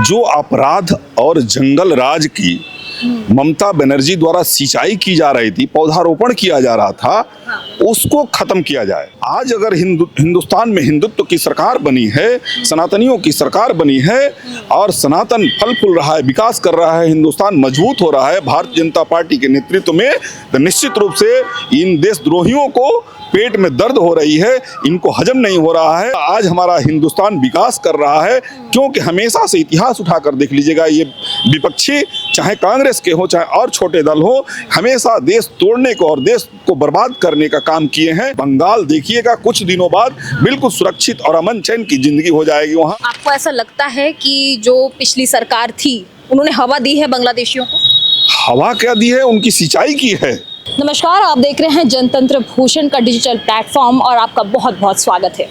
जो अपराध और जंगल राज की ममता बनर्जी द्वारा सिंचाई की जा रही थी, पौधारोपण किया जा रहा था, उसको खत्म किया जाए। आज अगर हिंदुस्तान में हिंदुत्व की सरकार बनी है, सनातनियों की सरकार बनी है और सनातन फल फूल रहा है, विकास कर रहा है, हिंदुस्तान मजबूत हो रहा है भारतीय जनता पार्टी के नेतृत्व में, तो निश्चित रूप से इन देशद्रोहियों को पेट में दर्द हो रही है, इनको हजम नहीं हो रहा है। आज हमारा हिंदुस्तान विकास कर रहा है, क्योंकि हमेशा से इतिहास उठाकर देख लीजिएगा, ये विपक्षी चाहे कांग्रेस के हो चाहे और छोटे दल हो, हमेशा देश तोड़ने को और देश को बर्बाद करने का काम किए हैं। बंगाल देखिएगा, कुछ दिनों बाद बिल्कुल सुरक्षित और अमन चैन की जिंदगी हो जाएगी वहाँ। आपको ऐसा लगता है कि जो पिछली सरकार थी उन्होंने हवा दी है बांग्लादेशियों को? हवा क्या दी है, उनकी सिंचाई की है। नमस्कार, आप देख रहे हैं जनतंत्र भूषण का डिजिटल प्लेटफॉर्म और आपका बहुत बहुत स्वागत है।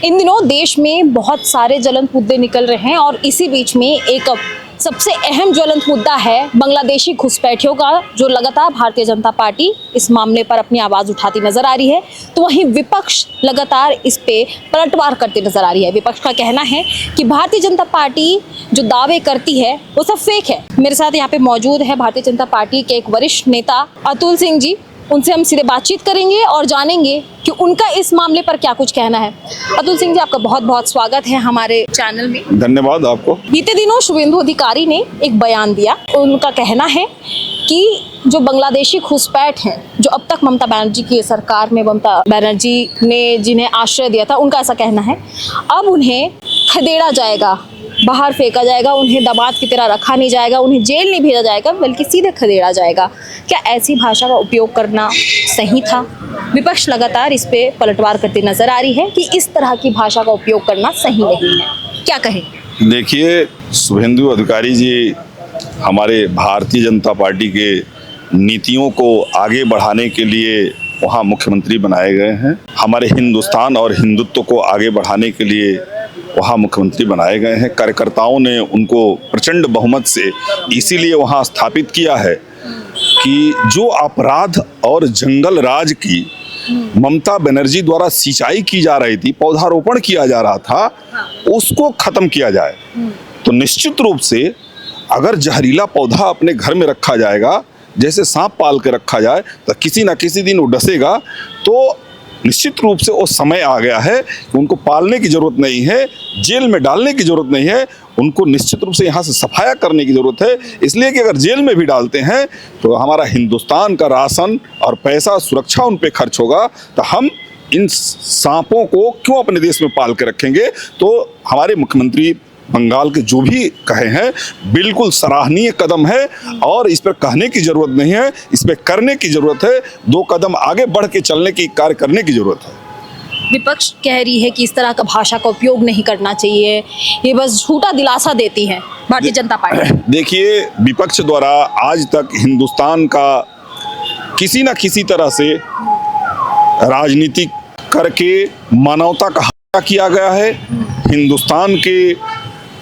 इन दिनों देश में बहुत सारे ज्वलंत मुद्दे निकल रहे हैं और इसी बीच में एक सबसे अहम ज्वलंत मुद्दा है बांग्लादेशी घुसपैठियों का, जो लगातार भारतीय जनता पार्टी इस मामले पर अपनी आवाज़ उठाती नजर आ रही है, तो वहीं विपक्ष लगातार इस पे पलटवार करती नजर आ रही है। विपक्ष का कहना है कि भारतीय जनता पार्टी जो दावे करती है वो सब फेक है। मेरे साथ यहाँ पे मौजूद है भारतीय जनता पार्टी के एक वरिष्ठ नेता अतुल सिंह जी। उनसे हम सीधे बातचीत करेंगे और जानेंगे कि उनका इस मामले पर क्या कुछ कहना है। अतुल सिंह जी, आपका बहुत बहुत स्वागत है हमारे चैनल में। धन्यवाद आपको। बीते दिनों शुभेंदु अधिकारी ने एक बयान दिया। उनका कहना है कि जो बांग्लादेशी घुसपैठ हैं, जो अब तक ममता बनर्जी की सरकार में ममता बनर्जी ने जिन्हें आश्रय दिया था, उनका ऐसा कहना है अब उन्हें खदेड़ा जाएगा, बाहर फेंका जाएगा, उन्हें दामाद की तरह रखा नहीं जाएगा, उन्हें जेल नहीं भेजा जाएगा, बल्कि सीधे खदेड़ा जाएगा। क्या ऐसी भाषा का उपयोग करना सही था? विपक्ष लगातार इस पे पलटवार करती नजर आ रही है कि इस तरह की भाषा का उपयोग करना सही नहीं है। क्या कहें? देखिए, शुभेंदु अधिकारी जी हमारे भारतीय जनता पार्टी के नीतियों को आगे बढ़ाने के लिए वहाँ मुख्यमंत्री बनाए गए हैं। हमारे हिंदुस्तान और हिंदुत्व को आगे बढ़ाने के लिए वहाँ मुख्यमंत्री बनाए गए हैं। कार्यकर्ताओं ने उनको प्रचंड बहुमत से इसीलिए वहाँ स्थापित किया है कि जो अपराध और जंगल राज की ममता बनर्जी द्वारा सिंचाई की जा रही थी, पौधारोपण किया जा रहा था, उसको खत्म किया जाए। तो निश्चित रूप से अगर जहरीला पौधा अपने घर में रखा जाएगा, जैसे सांप पाल के रखा जाए, तो किसी ना किसी दिन वो डसेगा। तो निश्चित रूप से वो समय आ गया है कि उनको पालने की जरूरत नहीं है, जेल में डालने की जरूरत नहीं है, उनको निश्चित रूप से यहाँ से सफाया करने की जरूरत है। इसलिए कि अगर जेल में भी डालते हैं तो हमारा हिंदुस्तान का राशन और पैसा, सुरक्षा उन पे खर्च होगा, तो हम इन सांपों को क्यों अपने देश में पाल के रखेंगे। तो हमारे मुख्यमंत्री बंगाल के जो भी कहे हैं, बिल्कुल सराहनीय कदम है और इस पर कहने की जरूरत नहीं है, इस पर करने की जरूरत है। 2 कदम आगे बढ़ के चलने की कार्य करने की जरूरत है। विपक्ष कह रही है कि इस तरह का भाषा का उपयोग नहीं करना चाहिए, ये बस झूठा दिलासा देती है भारतीय जनता पार्टी। देखिए, विपक्ष द्वारा आज तक हिंदुस्तान का किसी न किसी तरह से राजनीति करके मानवता का हत्या किया गया है, हिंदुस्तान के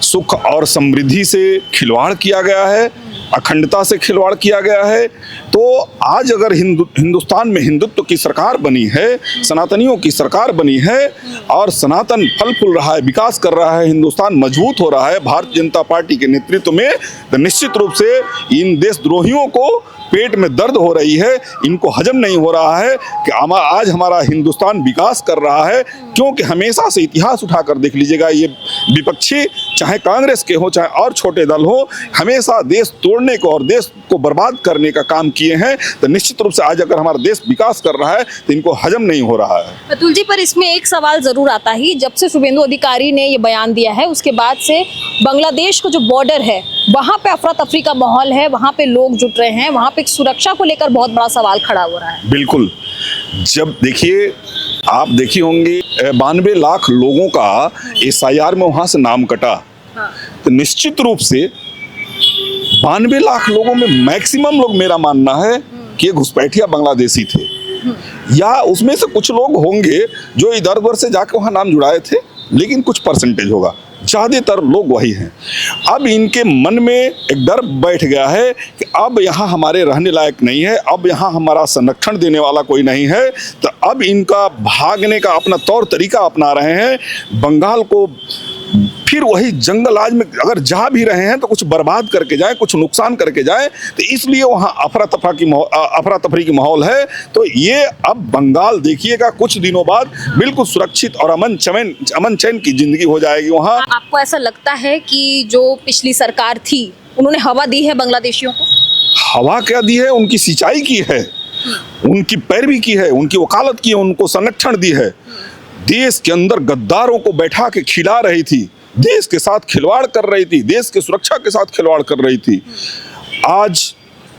सुख और समृद्धि से खिलवाड़ किया गया है, अखंडता से खिलवाड़ किया गया है। तो आज अगर हिंदुस्तान में हिंदुत्व की सरकार बनी है, सनातनियों की सरकार बनी है और सनातन फल फूल रहा है, विकास कर रहा है, हिंदुस्तान मजबूत हो रहा है भारतीय जनता पार्टी के नेतृत्व में, तो निश्चित रूप से इन देशद्रोहियों को पेट में दर्द हो रही है, इनको हजम नहीं हो रहा है कि आज हमारा हिंदुस्तान विकास कर रहा है, क्योंकि हमेशा से इतिहास उठाकर देख लीजिएगा, ये विपक्षी चाहे कांग्रेस के हो चाहे और छोटे दल हो, हमेशा देश तोड़ने को और देश को बर्बाद करने का काम किए हैं। तो निश्चित रूप से आज अगर हमारा देश विकास कर रहा है तो इनको हजम नहीं हो रहा है। अतुल जी, पर इसमें एक सवाल जरूर आता ही, जब से शुभेंदु अधिकारी ने ये बयान दिया है उसके बाद से बांग्लादेश का जो बॉर्डर है वहाँ पे अफरा तफरी का माहौल है, वहाँ पे लोग जुट रहे हैं, वहाँ पे सुरक्षा को लेकर बहुत बड़ा सवाल खड़ा हो रहा है। बिल्कुल, जब देखिए आप देखी होंगी 92 लाख लोगों का SIR में वहाँ से नाम कटा, तो निश्चित रूप से 92 लाख लोगों में मैक्सिमम लोग, मेरा मानना है कि ये घुसपैठिया बांग्लादेशी थे, या उसमें से कुछ लोग होंगे जो इधर उधर से जाके वहाँ नाम जुड़ाए थे, लेकिन कुछ परसेंटेज होगा, ज़्यादातर लोग वही हैं। अब इनके मन में एक डर बैठ गया है कि अब यहाँ हमारे रहने लायक नहीं है, अब यहाँ हमारा संरक्षण देने वाला कोई नहीं है, तो अब इनका भागने का अपना तौर तरीका अपना रहे हैं। बंगाल को फिर वही जंगल आज में अगर जा भी रहे हैं तो कुछ बर्बाद करके जाए, कुछ नुकसान करके जाए, तो इसलिए वहाँ अफरा तफरी की माहौल है। तो ये अब बंगाल देखिएगा कुछ दिनों बाद बिल्कुल सुरक्षित और अमन चैन की जिंदगी हो जाएगी वहाँ। आपको ऐसा लगता है कि जो पिछली सरकार थी उन्होंने हवा दी है बांग्लादेशियों को? हवा क्या दी है, उनकी सिंचाई की है, उनकी पैरवी की है, उनकी वकालत की है, उनको संरक्षण दी है। देश के अंदर गद्दारों को बैठा के खिला रही थी, देश के साथ खिलवाड़ कर रही थी, देश की सुरक्षा के साथ खिलवाड़ कर रही थी। आज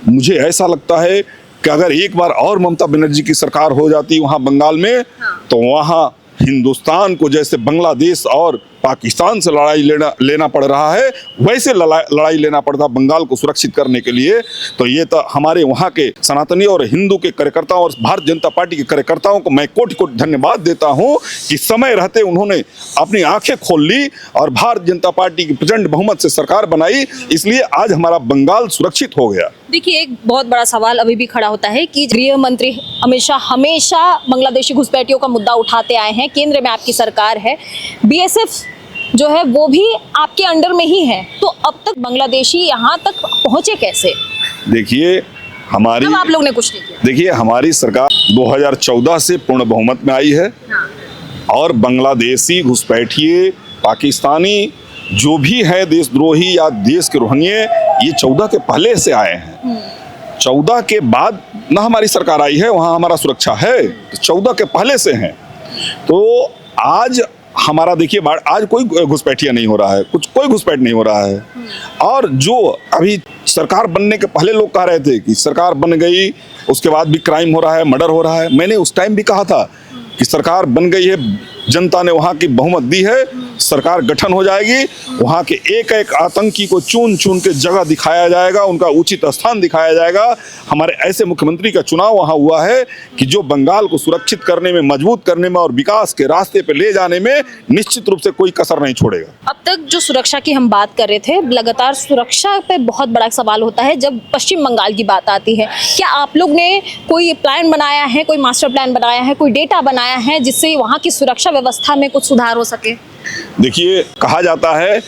मुझे ऐसा लगता है कि अगर एक बार और ममता बनर्जी की सरकार हो जाती वहाँ बंगाल में, तो वहाँ हिंदुस्तान को जैसे बांग्लादेश और पाकिस्तान से लड़ाई लेना पड़ रहा है, वैसे लड़ाई लेना पड़ता बंगाल को सुरक्षित करने के लिए। तो ये तो हमारे वहाँ के सनातनी और हिंदू के कार्यकर्ताओं और भारतीय जनता पार्टी के कार्यकर्ताओं को मैं कोटि धन्यवाद देता हूँ कि समय रहते उन्होंने अपनी आंखें खोल ली और भारतीय जनता पार्टी की प्रचंड बहुमत से सरकार बनाई, इसलिए आज हमारा बंगाल सुरक्षित हो गया। देखिए, एक बहुत बड़ा सवाल अभी भी खड़ा होता है कि गृह मंत्री अमित शाह हमेशा बांग्लादेशी घुसपैठियों का मुद्दा उठाते आए हैं, केंद्र में आपकी सरकार है, बीएसएफ जो है वो भी आपके अंडर में ही है, तो अब तक बांग्लादेशी यहाँ तक पहुँचे कैसे? देखिए आप लोग ने कुछ नहीं किया। देखिए हमारी सरकार 2014 से पूर्ण बहुमत में आई है। हाँ। और बांग्लादेशी घुसपैठिए पाकिस्तानी जो भी है देशद्रोही या देश के रोहंगे, ये 14 के पहले से आए हैं। 14 के बाद ना हमारी सरकार आई है, वहाँ हमारा सुरक्षा है, तो 14 के पहले से हैं। तो आज हमारा देखिए आज कोई घुसपैठिया नहीं हो रहा है, कोई घुसपैठ नहीं हो रहा है। और जो अभी सरकार बनने के पहले लोग कह रहे थे कि सरकार बन गई उसके बाद भी क्राइम हो रहा है, मर्डर हो रहा है, मैंने उस टाइम भी कहा था कि सरकार बन गई है, जनता ने वहाँ की बहुमत दी है, सरकार गठन हो जाएगी, वहाँ के एक एक आतंकी को चुन चुन के जगह दिखाया जाएगा, उनका उचित स्थान दिखाया जाएगा। हमारे ऐसे मुख्यमंत्री का चुनाव वहाँ हुआ है कि जो बंगाल को सुरक्षित करने में, मजबूत करने में और विकास के रास्ते पे ले जाने में निश्चित रूप से कोई कसर नहीं छोड़ेगा। अब तक जो सुरक्षा की हम बात कर रहे थे, लगातार सुरक्षा पे बहुत बड़ा सवाल होता है जब पश्चिम बंगाल की बात आती है। क्या आप लोग ने कोई प्लान बनाया है, कोई मास्टर प्लान बनाया है, कोई डेटा बनाया है जिससे वहाँ की सुरक्षा व्यवस्था में कुछ सुधार हो सके? देखिए, कहा जाता है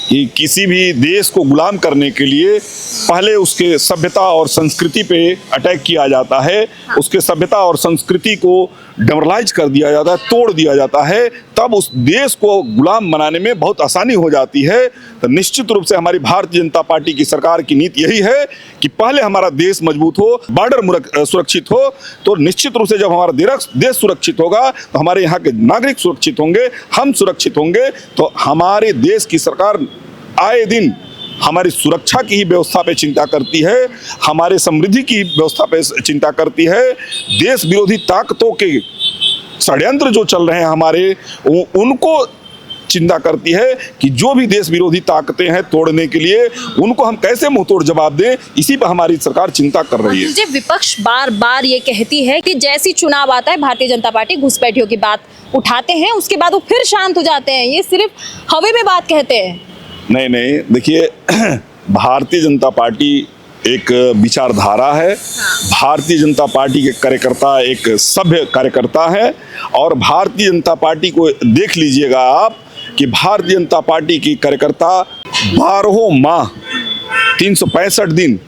कि किसी भी देश को गुलाम करने के लिए पहले उसके सभ्यता और संस्कृति पे अटैक किया जाता है। उसके सभ्यता और संस्कृति को डेमोरलाइज कर दिया जाता है, तोड़ दिया जाता है, तब उस देश को गुलाम बनाने में बहुत आसानी हो जाती है। तो निश्चित रूप से हमारी भारतीय जनता पार्टी की सरकार की नीति यही है कि पहले हमारा देश मजबूत हो, बॉर्डर सुरक्षित हो, तो निश्चित रूप से जब हमारा देश सुरक्षित होगा तो हमारे यहाँ के नागरिक सुरक्षित होंगे, हम सुरक्षित होंगे। तो हमारे देश की सरकार आए दिन हमारी सुरक्षा की ही व्यवस्था पे चिंता करती है, हमारे समृद्धि की व्यवस्था पे चिंता करती है। देश विरोधी ताकतों के षड्यंत्र जो चल रहे हैं हमारे, उनको चिंता करती है कि जो भी देश विरोधी ताकतें हैं तोड़ने के लिए, उनको हम कैसे मुंहतोड़ जवाब दें, इसी पर हमारी सरकार चिंता कर रही है। मुझे विपक्ष बार बार ये कहती है कि जैसी चुनाव आता है भारतीय जनता पार्टी घुसपैठियों की बात उठाते हैं, उसके बाद वो फिर शांत हो जाते हैं, ये सिर्फ हवा में बात कहते हैं। नहीं, देखिए भारतीय जनता पार्टी एक विचारधारा है। भारतीय जनता पार्टी के कार्यकर्ता एक सभ्य कार्यकर्ता है और भारतीय जनता पार्टी को देख लीजिएगा आप कि भारतीय जनता पार्टी की कार्यकर्ता 12 माह 365 दिन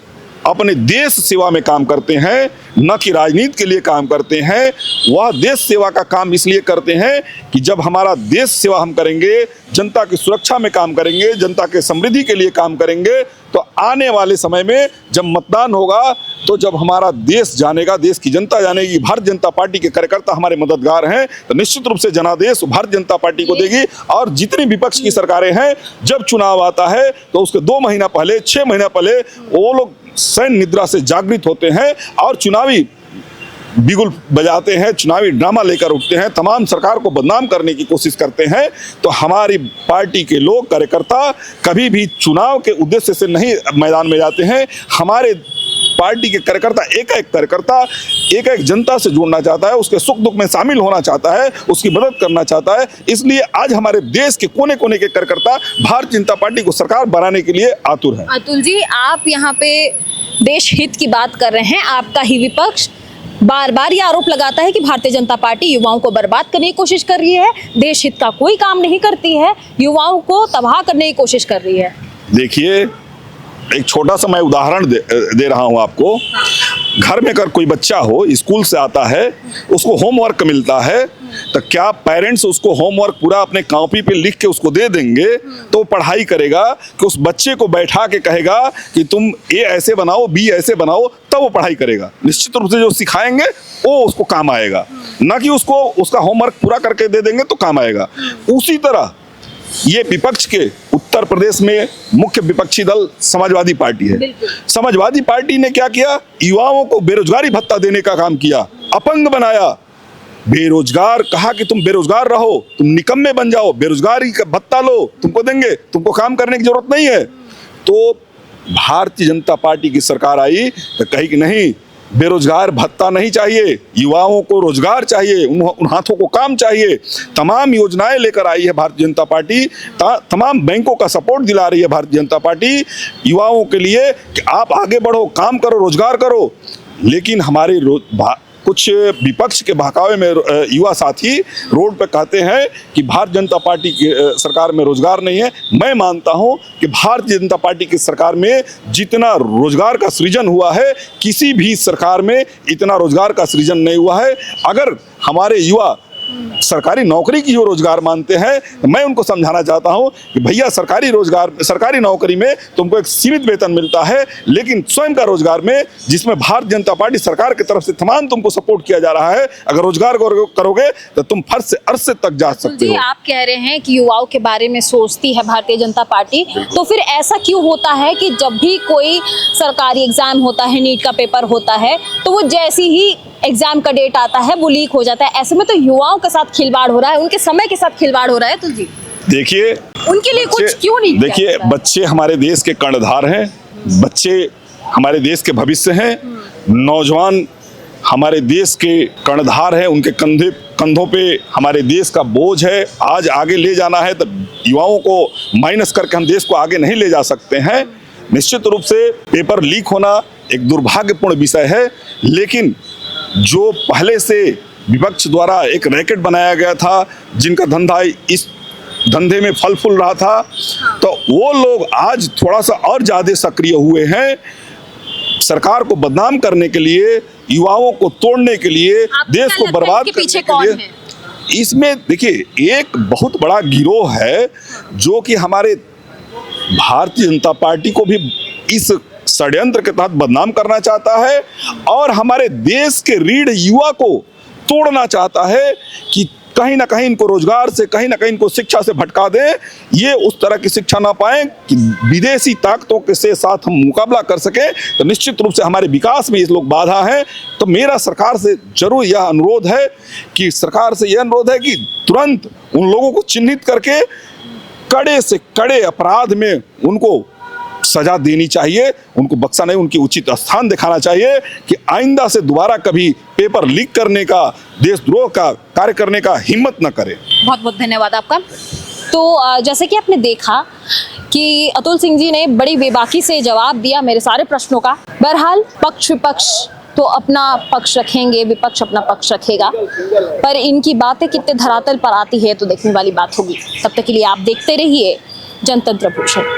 अपने देश सेवा में काम करते हैं, न कि राजनीति के लिए काम करते हैं। वह देश सेवा का काम इसलिए करते हैं कि जब हमारा देश सेवा हम करेंगे, जनता की सुरक्षा में काम करेंगे, जनता के समृद्धि के लिए काम करेंगे, तो आने वाले समय में जब मतदान होगा, तो जब हमारा देश जानेगा, देश की जनता जानेगी भारतीय जनता पार्टी के कार्यकर्ता हमारे मददगार हैं, तो निश्चित रूप से जनादेश भारतीय जनता पार्टी को देगी। और जितनी विपक्ष की सरकारें हैं, जब चुनाव आता है तो उसके 2 महीना पहले, 6 महीना पहले वो लोग सैन्य निद्रा से जागृत होते हैं और चुनावी बिगुल बजाते हैं, चुनावी ड्रामा लेकर उठते हैं, तमाम सरकार को बदनाम करने की कोशिश करते हैं। तो हमारी पार्टी के लोग, कार्यकर्ता कभी भी चुनाव के उद्देश्य से नहीं मैदान में जाते हैं। हमारे पार्टी के कार्यकर्ता एक एक जनता से जुड़ना चाहता है, उसके सुख दुख में शामिल होना चाहता है, उसकी मदद करना चाहता है। इसलिए आज हमारे देश के कोने कोने के कार्यकर्ता भारतीय जनता पार्टी को सरकार बनाने के लिए आतुर हैं। अतुल जी, आप यहाँ पे देश हित की बात कर रहे हैं, आपका ही विपक्ष बार बार ये आरोप लगाता है कि भारतीय जनता पार्टी युवाओं को बर्बाद करने की कोशिश कर रही है, देश हित का कोई काम नहीं करती है, युवाओं को तबाह करने की कोशिश कर रही है। देखिए, एक छोटा सा मैं उदाहरण दे रहा हूं आपको। घर में अगर कोई बच्चा हो, स्कूल से आता है, उसको होमवर्क मिलता है, तो क्या पेरेंट्स उसको होमवर्क पूरा अपने कॉपी पे लिख के उसको दे देंगे तो पढ़ाई करेगा? कि उस बच्चे को बैठा के कहेगा कि तुम ए ऐसे बनाओ, बी ऐसे बनाओ, तब वो पढ़ाई करेगा? निश्चित रूप से जो सिखाएंगे वो उसको काम आएगा, ना कि उसको उसका होमवर्क पूरा करके दे देंगे तो काम आएगा। उसी तरह ये विपक्ष के उत्तर प्रदेश में मुख्य विपक्षी दल समाजवादी पार्टी है। समाजवादी पार्टी ने क्या किया? युवाओं को बेरोजगारी भत्ता देने का काम किया, अपंग बनाया। बेरोजगार कहा कि तुम बेरोजगार रहो, तुम निकम्मे बन जाओ, बेरोजगारी का भत्ता लो, तुमको देंगे, तुमको काम करने की जरूरत नहीं है। तो भारतीय जनता पार्टी की सरकार आई तो कही कि नहीं, बेरोजगार भत्ता नहीं चाहिए, युवाओं को रोजगार चाहिए, उन हाथों को काम चाहिए। तमाम योजनाएं लेकर आई है भारतीय जनता पार्टी, तमाम बैंकों का सपोर्ट दिला रही है भारतीय जनता पार्टी युवाओं के लिए कि आप आगे बढ़ो, काम करो, रोजगार करो। लेकिन हमारे कुछ विपक्ष के बहकावे में युवा साथी रोड पे कहते हैं कि भारतीय जनता पार्टी की सरकार में रोजगार नहीं है। मैं मानता हूं कि भारतीय जनता पार्टी की सरकार में जितना रोजगार का सृजन हुआ है, किसी भी सरकार में इतना रोजगार का सृजन नहीं हुआ है। अगर हमारे युवा सरकारी नौकरी की जो रोजगार मानते हैं, तो मैं उनको समझाना चाहता हूं कि भैया, सरकारी नौकरी में तुमको एक सीमित वेतन मिलता है, लेकिन स्वयं का रोजगार में, जिसमें भारतीय जनता पार्टी सरकार की तरफ से तमाम तुमको सपोर्ट किया जा रहा है, अगर रोजगार करोगे तो तुम फर्श से अर्श से तक जा सकते हो। आप कह रहे हैं कि युवाओं के बारे में सोचती है भारतीय जनता पार्टी, तो फिर ऐसा क्यों होता है कि जब भी कोई सरकारी एग्जाम होता है, नीट का पेपर होता है, तो वो जैसी ही एग्जाम का डेट आता है वो लीक हो जाता है? ऐसे में तो युवाओं के साथ खिलवाड़ हो रहा है, उनके समय के साथ खिलवाड़ हो रहा है। तो जी देखिए, उनके लिए कुछ क्यों नहीं? देखिए, बच्चे हमारे देश के कर्णधार हैं, बच्चे हमारे देश के भविष्य हैं, नौजवान हमारे देश के कर्णधार हैं, उनके कंधों पे हमारे देश का बोझ है। आज आगे ले जाना है तो युवाओं को माइनस करके हम देश को आगे नहीं ले जा सकते हैं। निश्चित रूप से पेपर लीक होना एक दुर्भाग्यपूर्ण विषय है, लेकिन जो पहले से विपक्ष द्वारा एक रैकेट बनाया गया था, जिनका धंधा इस धंधे में फल फूल रहा था, तो वो लोग आज थोड़ा सा और ज्यादा सक्रिय हुए हैं, सरकार को बदनाम करने के लिए, युवाओं को तोड़ने के लिए, देश को बर्बाद करने के लिए। इसमें देखिए, एक बहुत बड़ा गिरोह है जो कि हमारे भारतीय जनता पार्टी को भी इस षड्यंत्र के तहत बदनाम करना चाहता है और हमारे देश के रीढ़ युवा को तोड़ना चाहता है कि कहीं ना कहीं इनको रोजगार से, कहीं ना कहीं इनको शिक्षा से भटका दें, ये उस तरह की शिक्षा ना पाएं कि विदेशी ताकतों के साथ हम मुकाबला कर सकें। तो निश्चित रूप से हमारे विकास में ये लोग बाधा हैं। तो मेरा सरकार से जरूर यह अनुरोध है कि तुरंत उन लोगों को चिन्हित करके कड़े से कड़े अपराध में उनको सजा देनी चाहिए, उनको बख्शा नहीं, उनकी उचित स्थान दिखाना चाहिए कि आइंदा से दोबारा कभी पेपर लीक करने का, देशद्रोह का कार्य करने का हिम्मत न करे। बहुत बहुत धन्यवाद आपका। तो जैसे कि आपने देखा कि अतुल सिंह जी ने बड़ी बेबाकी से जवाब दिया मेरे सारे प्रश्नों का। बहरहाल पक्ष विपक्ष तो अपना पक्ष रखेंगे, विपक्ष अपना पक्ष रखेगा, पर इनकी बातें कितने धरातल पर आती है तो देखने वाली बात होगी। तब तक के लिए आप देखते रहिए जनतंत्र भूषण।